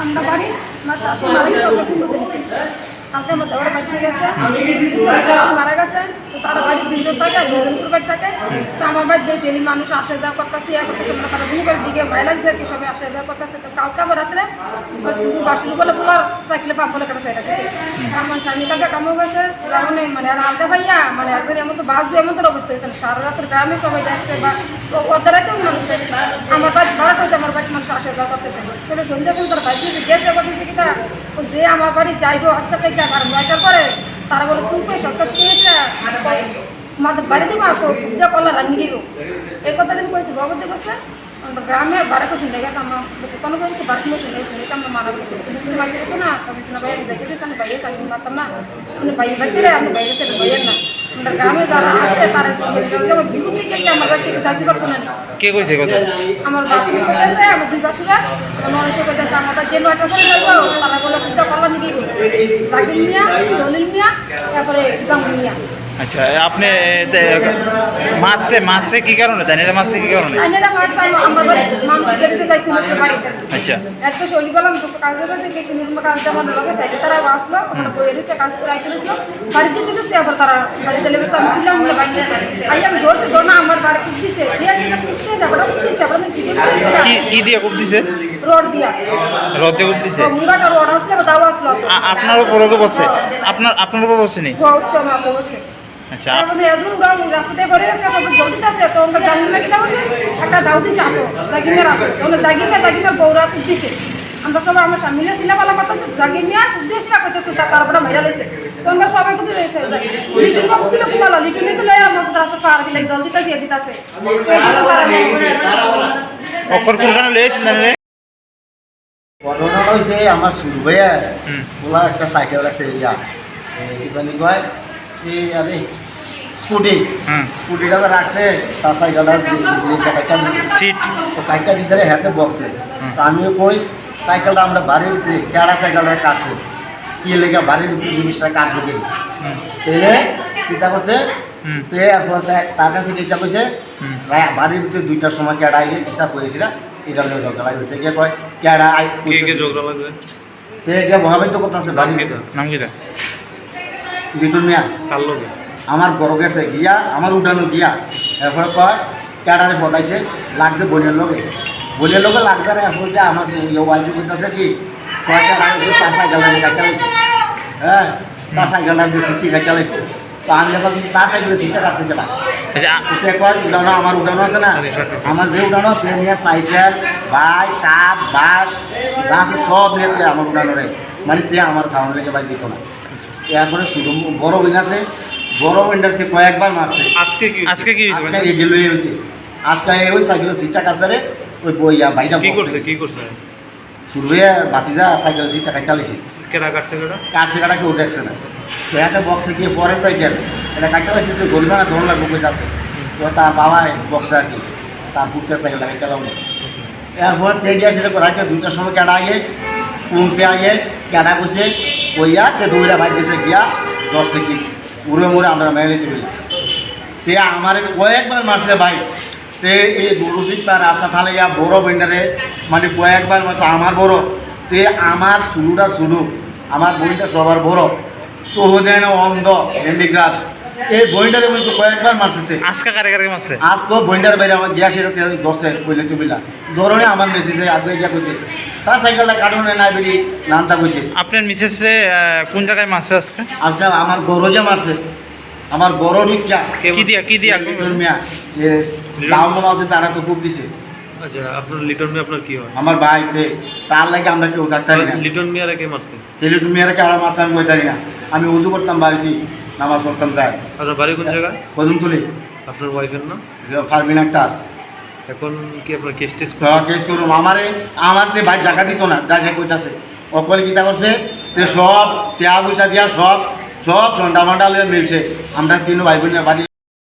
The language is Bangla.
আমরা বাড়ি আমার শাশুড়ি মারা গেছে আজকে 15 দিন কালকে আমার দেওয়ার বাড়িতে গেছে মারা গেছে। তো তারা বাড়ির 2 জন থাকে, 2 জন বাড়ি থাকে। তো আমার বাড়িতে ডেলি মানুষ আসা যাওয়া করতেছে, মানে তারা দুবার দিকে ভয় লাগছে কি সবাই আসা যাওয়া করতেছে। তো কালকে আবার রাত্রে শুরু বাসুর বলে পুরো সাইকেলে পাম্প বলে কাটা সাইড আছে। আমার স্বামী কালকে কামও গেছে যেমন মানে আর হালকা ভাইয়া মানে একজন এমন তো বাঁচবে এমন তোর অবস্থা হয়েছে। সারা রাতের গ্রামে সবাই দেখছে বা ওদেরাতেও মানুষ আমার বাড়ি ভাড়া করতে আমার বাড়ির মানুষ আসা যাওয়া করতেছে। সেটা সন্ধ্যা সন্ধ্যার বাইকে গ্যাসটা করতেছে কিনা যে আমার বাড়ি যাইবো আস্তে থেকে আর 9টার পরে তারা বলে সুপে সরকার শুনেছে আমাদের বাড়িতে আসো যা কলা রান্নি দিব এই কথা দিন কয়েছে বাবুদের কাছে গ্রামে বাড়ি করে শুনে গেছে আমার কোনো করেছে বাড়ি শুনে শুনেছে আমরা মারা গেছে তুমি বাড়ি যেত না আমি বাইরে দেখেছি আমি বাইরে চাকরি মারতাম না আপনি বাইরে বাইরে আপনি বাইরে থেকে বাইরের না আমরা গ্রামে যারা আছে তারা আমার বিভূতি থেকে আমার বাড়ি থেকে যাইতে পারতো না। কে কইছে কথা? আমার বাসুর কইতেছে আমার 2 বাসুরা আমার এসে কইতেছে আমার যে 9টা করে যাবো তারা বলে পূজা কলা নিয়ে জাকির মিয়া জলিল মিয়া তারপরে জামুল মিয়া। আচ্ছা আপনি মাসে কি কারণে দেন এটা? মাসে কি কারণে? আমার বাড়ি মানুষ দেখতে যাইতে হচ্ছে বাড়িতে। আচ্ছা এত শৈলী বললাম তো কাজ করছে কি তুমি কাজ আমার লগে সাইডে তারা আসলো আমার বইয়ের এসে কাজ করে আইতেছিল বাড়ি যেতে গেছে আবার তারা বাড়িতে লেগে আমি ছিলাম না বাইরে আই আমি ধরছে ধর না আমার বাড়ি খুব দিছে দিয়া যেটা খুঁজছে না বড় দিছে আবার আমি ভিডিও কি কি দিয়ে কোপ দিছে? রড দিয়া রড দিয়ে কোপ দিছে। মুড়াটা রড আসলে আবার দাও আসলো আপনার উপর ওকে বসে আপনার উপর বসে নি? বহুত তো আমার বসে। আচ্ছা আমাদের এজন রাউন্ড রাস্তাতে ভরে আছে আমাদের জলদি আছে তো আমরা জানি না কিটা করছে একটা দাও দিছে আপো জাগিমের আপো আমরা জাগিমের বউরা দিছে আমরা সবাই আমার সামনে ছিলা বলা কথা জাগিমিয়া উদ্দেশ্য করতেছে তারপরে মাইরা লেছে তো আমরা সবাই কথা দিয়েছে লিটন বাবু দিলে কুমালা লিটন তো লয় আমার সাথে রাস্তা পার বিলে জলদি তাছে দিতাছে অফার কোনখানে লয়েছেন জানেন? ঘটনা হয়েছে আমার শুরু হয়ে ওলা একটা সাইকেল আছে ইয়া সেখানে কয় আরে স্কুটিটা রাখছে তার সাইকেলটা সিট তো কাইটা দিছে হাতে বক্সে তো আমিও কই সাইকেলটা আমরা বাড়ির ভিতরে কেড়া সাইকেলটা কাছে কি লেগে বাড়ির ভিতরে জিনিসটা কাটবো কিনি তেলে চিন্তা করছে তে এরপর তার কাছে চিন্তা করছে বাড়ির ভিতরে 2টার সময় কেড়া আইলে চিন্তা করেছিল এটা হলে ঝগড়া লাগবে থেকে কয় কেড়া আই ঝগড়া লাগবে তে গিয়ে মহাবিদ্য কথা আছে বাড়ির নাম কি? লিটন মিয়া কার লোক? আমার বড় গেছে গিয়া আমার উঠানো গিয়া এরপরে কয় ক্যাডারে বদাইছে লাগছে বনের লোকে লাগছে এরপর যে আমার ওয়াইফ করতেছে কি কয়েকটা তার সাইকেলটা কাটা লাগছে হ্যাঁ তার সাইকেলটা দিয়ে সিটি কাটা লাগছে তো আমি যখন তার সাইকেলে সিটটা কাটছে কেটা কয় উঠানো আমার উঠানো আছে না আমার যে উঠানো সে নিয়ে সাইকেল বাইক কাপ বাস যা আছে সব নিয়ে আমার উঠানো রে মানে তে আমার খাওয়ানো লেগে বাইক দিত না এরপরে শুধু বড় উইন আছে বড় উইন্ডারকে কয়েকবার মারছে আজকে কি এগিয়ে লয়ে হয়েছে আজকে ওই সাইকেলের সিটটা কাটছে ওই বইয়া বাইটা কি করছে শুরু হয়ে বাতিজা সাইকেলের সিটটা কাটটা লিছে কাটছে কাটা কেউ দেখছে না তো একটা বক্সে গিয়ে পরের সাইকেল এটা কাটটা লিছে তো গরিবা না ধরুন লাগবে আছে তো তার বাবা বক্সে আর কি তার বুকের সাইকেলটা কাটটা লাগবে এরপর তে গিয়ে সেটা রাতে 2টার সময় কেডা আগে কুমতে আগে কেডা বসে বইয়া তে দৌড়া বাইক গেছে গিয়া ধরছে কি উড়ে মুড়ে আমরা মেরে নিতে পারি সে আমার কয়েকবার মারছে ভাই তে এই দুরুসিট তার রাস্তা থালে গিয়া বড় বইন্ডারে মানে কয়েকবার মারছে আমার বড় তে আমার শুরুটা শুরু আমার বইটা সবার বড় তো দেন অন্ধ হ্যান্ডিক্রাফট এই বইন্ডারে বই তো কয়েকবার মারছে আজকে কারে মারছে আজকে বইন্ডার বাইরে আমার গ্যাস এটা ধরছে কইলে তুমিলা ধরনে আমার মেসেজে আজকে গিয়া কইছে তার সাইকেলটা কাটুনে নাই বেরি নামটা কইছে। আপনার মিসেসে কোন জায়গায় মারছে আজকে আমার গরজে মারছে আমার বড় রিক্কা কি দিয়া মিয়া যে ডাউন আছে তারা তো খুব দিছে। আচ্ছা আপনার লিটন মিয়া আপনার কি হয়? আমার ভাই তার লাগে আমরা কেউ ডাক্তারি না। লিটন মিয়ারা কে মারছে? লিটন মিয়ারা কে আর মারছে আমি কইতারি না। আমি উজু করতাম বাড়িতে নামাজ পড়তাম যাই। আপনার বাড়ি কোন জায়গা? কদমতলি। আপনার ওয়াইফের নাম? ফারবিন আক্তার। এখন কি আপনার কেস করুম আমার ভাই জায়গা দিত না যা যা কইতাছে অকল কিতা করছে সব টেয়া পয়সা দিয়া সব ঝন্ডা ফন্ডা লিয়ে মিলছে আমরা 3 ভাই বোনের বাড়ি